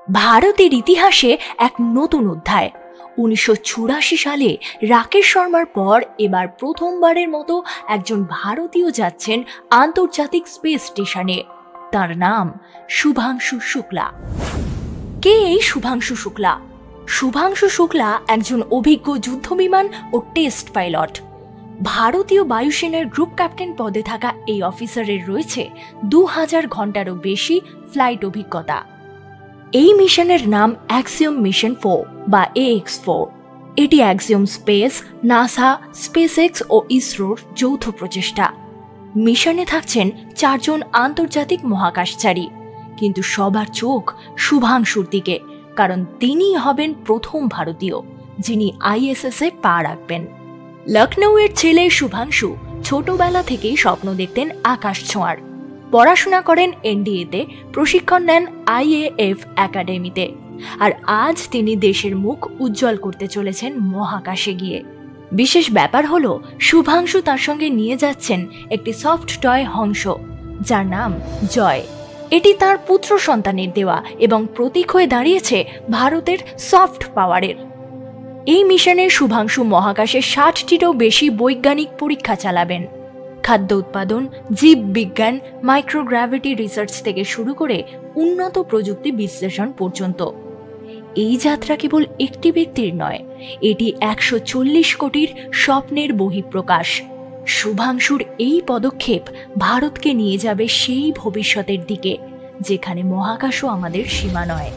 ভারতের ইতিহাসে এক নতুন অধ্যায়। 1984 সালে রাকেশ শর্মার পর এবার প্রথমবারের মতো একজন ভারতীয় যাচ্ছেন আন্তর্জাতিক স্পেস স্টেশনে। তার নাম শুভাংশু শুক্লা। কে এই শুভাংশু শুক্লা? শুভাংশু শুক্লা একজন অভিজ্ঞ যুদ্ধবিমান ও টেস্ট পাইলট। ভারতীয় বায়ুসেনার গ্রুপ ক্যাপ্টেন পদে থাকা এই অফিসারের রয়েছে 2000 ঘন্টারও বেশি ফ্লাইট অভিজ্ঞতা। এই মিশনের নাম অ্যাক্সিওম মিশন 4 বা AX4। এটি অ্যাক্সিওম স্পেস, নাসা, স্পেসএক্স ও ইসরোর যৌথ প্রচেষ্টা। মিশনে থাকছেন 4 জন আন্তর্জাতিক মহাকাশচারী, কিন্তু সবার চোখ শুভাংশুর দিকে, কারণ তিনিই হবেন প্রথম ভারতীয় যিনি ISS এ পা রাখবেন। লখনৌয়ের ছেলে শুভাংশু ছোটবেলা থেকেই স্বপ্ন দেখতেন আকাশ ছোঁয়ার। পড়াশোনা করেন NDA-তে, প্রশিক্ষণ নেন IAF একাডেমিতে, আর আজ তিনি দেশের মুখ উজ্জ্বল করতে চলেছেন মহাকাশে গিয়ে। বিশেষ ব্যাপার হলো শুভাংশু তার সঙ্গে নিয়ে যাচ্ছেন একটি সফট টয় হংস, যার নাম জয়। এটি তার পুত্র সন্তানের দেওয়া এবং প্রতীক হয়ে দাঁড়িয়েছে ভারতের সফট পাওয়ারের। এই মিশনে শুভাংশু মহাকাশে 60টিরও বেশি বৈজ্ঞানিক পরীক্ষা চালাবেন। খাদ্য উৎপাদন, জীববিজ্ঞান, মাইক্রোগ্র্যাভিটি রিসার্চ থেকে শুরু করে উন্নত প্রযুক্তি বিশ্লেষণ পর্যন্ত। এই যাত্রা কেবল একটি ব্যক্তির নয়, এটি 140 কোটির স্বপ্নের বহিঃপ্রকাশ। শুভাংশুর এই পদক্ষেপ ভারতকে নিয়ে যাবে সেই ভবিষ্যতের দিকে যেখানে মহাকাশও আমাদের সীমা নয়।